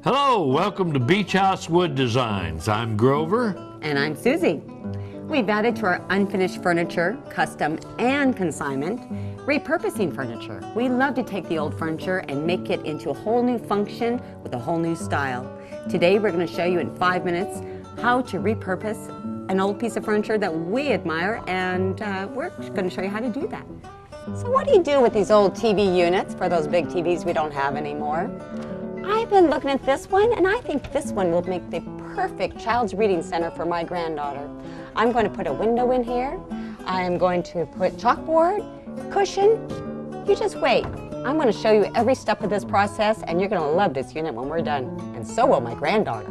Hello, welcome to Beach House Wood Designs. I'm Grover. And I'm Susie. We've added to our unfinished furniture, custom and consignment, repurposing furniture. We love to take the old furniture and make it into a whole new function with a whole new style. Today we're going to show you in 5 minutes how to repurpose an old piece of furniture that we admire, and we're going to show you how to do that. So what do you do with these old TV units for those big TVs we don't have anymore? I've been looking at this one, and I think this one will make the perfect child's reading center for my granddaughter. I'm going to put a window in here. I am going to put chalkboard, cushion. You just wait. I'm going to show you every step of this process, and you're going to love this unit when we're done, and so will my granddaughter.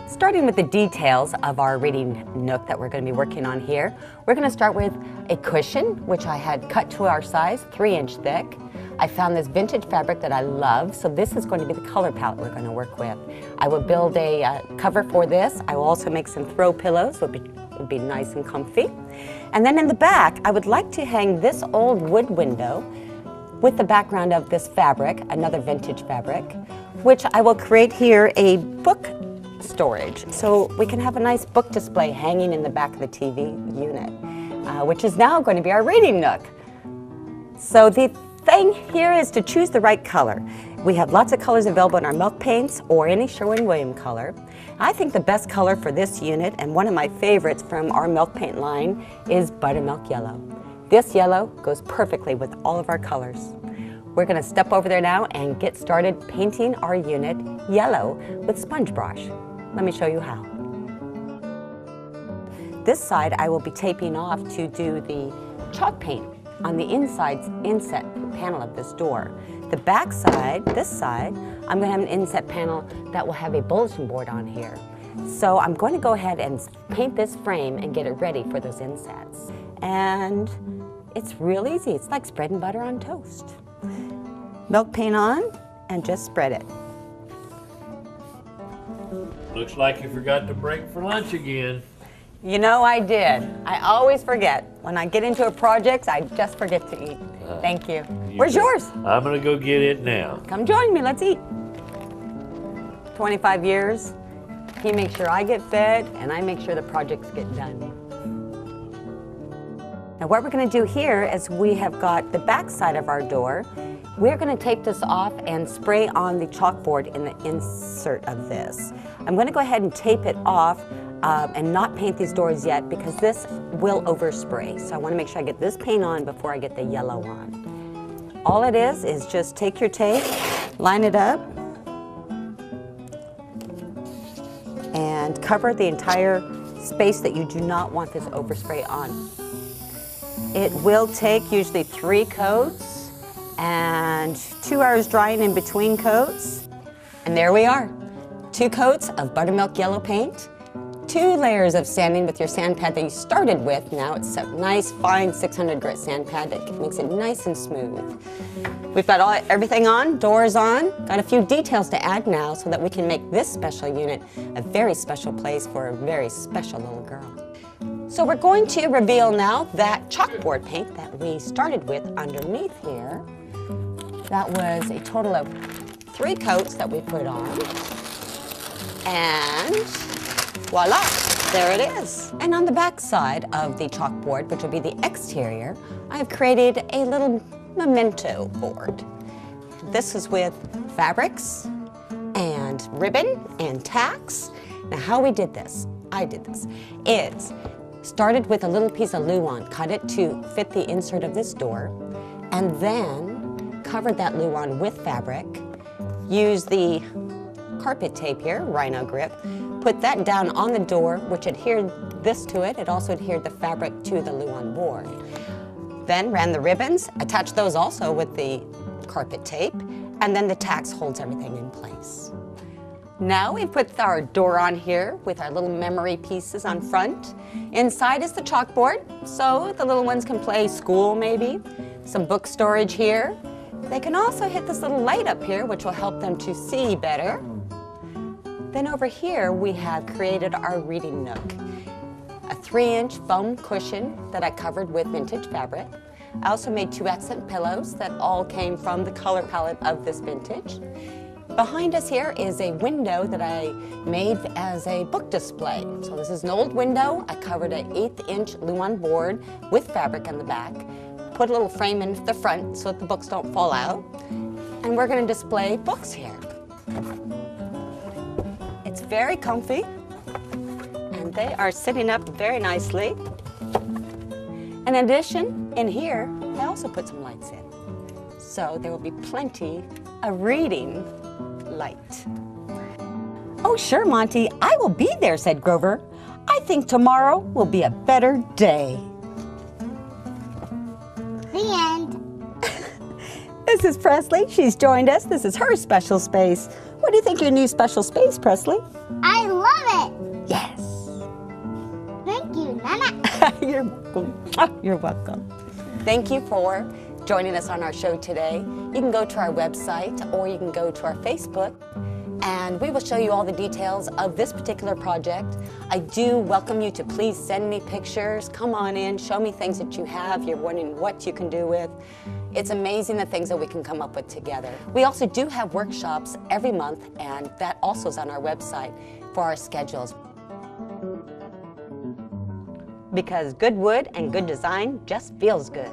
Starting with the details of our reading nook that we're going to be working on here, we're going to start with a cushion, which I had cut to our size, 3-inch thick. I found this vintage fabric that I love, so this is going to be the color palette we're going to work with. I will build a cover for this. I will also make some throw pillows, would be nice and comfy. And then in the back, I would like to hang this old wood window with the background of this fabric, another vintage fabric, which I will create here a book storage. So we can have a nice book display hanging in the back of the TV unit, which is now going to be our reading nook. So the thing here is to choose the right color. We have lots of colors available in our milk paints or any Sherwin-Williams color. I think the best color for this unit, and one of my favorites from our milk paint line, is buttermilk yellow. This yellow goes perfectly with all of our colors. We're going to step over there now and get started painting our unit yellow with sponge brush. Let me show you how. This side I will be taping off to do the chalk paint on the inside inset panel of this door. The back side, this side, I'm going to have an inset panel that will have a bulletin board on here. So I'm going to go ahead and paint this frame and get it ready for those insets. And it's real easy. It's like spreading butter on toast. Milk paint on and just spread it. Looks like you forgot to break for lunch again. You know I did. I always forget. When I get into a project, I just forget to eat. Thank you. Where's yours? I'm gonna go get it now. Come join me, let's eat. 25 years, he makes sure I get fed and I make sure the projects get done. Now what we're gonna do here is we have got the back side of our door. We're going to tape this off and spray on the chalkboard in the insert of this. I'm going to go ahead and tape it off and not paint these doors yet because this will overspray. So I want to make sure I get this paint on before I get the yellow on. All it is just take your tape, line it up, and cover the entire space that you do not want this overspray on. It will take usually 3 coats and 2 hours drying in between coats. And there we are. 2 coats of buttermilk yellow paint, 2 layers of sanding with your sand pad that you started with. Now it's a nice fine 600 grit sand pad that makes it nice and smooth. We've got everything on, doors on, got a few details to add now so that we can make this special unit a very special place for a very special little girl. So we're going to reveal now that chalkboard paint that we started with underneath here. That was a total of 3 coats that we put on. And voila, there it is. And on the back side of the chalkboard, which will be the exterior, I have created a little memento board. This is with fabrics and ribbon and tacks. Now how we did this, I did this, is started with a little piece of luan, cut it to fit the insert of this door, and then covered that luan with fabric, use the carpet tape here, rhino grip, put that down on the door, which adhered this to it. It also adhered the fabric to the luan board. Then ran the ribbons, attached those also with the carpet tape, and then the tacks holds everything in place. Now we've put our door on here with our little memory pieces on front. Inside is the chalkboard, so the little ones can play school maybe. Some book storage here. They can also hit this little light up here, which will help them to see better. Then over here, we have created our reading nook. A 3-inch foam cushion that I covered with vintage fabric. I also made 2 accent pillows that all came from the color palette of this vintage. Behind us here is a window that I made as a book display. So this is an old window. I covered an 1/8-inch Luan board with fabric on the back, put a little frame in the front so that the books don't fall out, and we're going to display books here. It's very comfy, and they are sitting up very nicely. In addition, in here, I also put some lights in. So there will be plenty of reading light. Oh, sure, Monty, I will be there, said Grover. I think tomorrow will be a better day. The end. This is Presley. She's joined us. This is her special space. What do you think of your new special space, Presley? I love it. Yes. Thank you, Nana. You're welcome. Oh, you're welcome. Thank you for joining us on our show today. You can go to our website or you can go to our Facebook, and we will show you all the details of this particular project. I do welcome you to please send me pictures. Come on in, show me things that you have, you're wondering what you can do with. It's amazing the things that we can come up with together. We also do have workshops every month, and that also is on our website for our schedules. Because good wood and good design just feels good.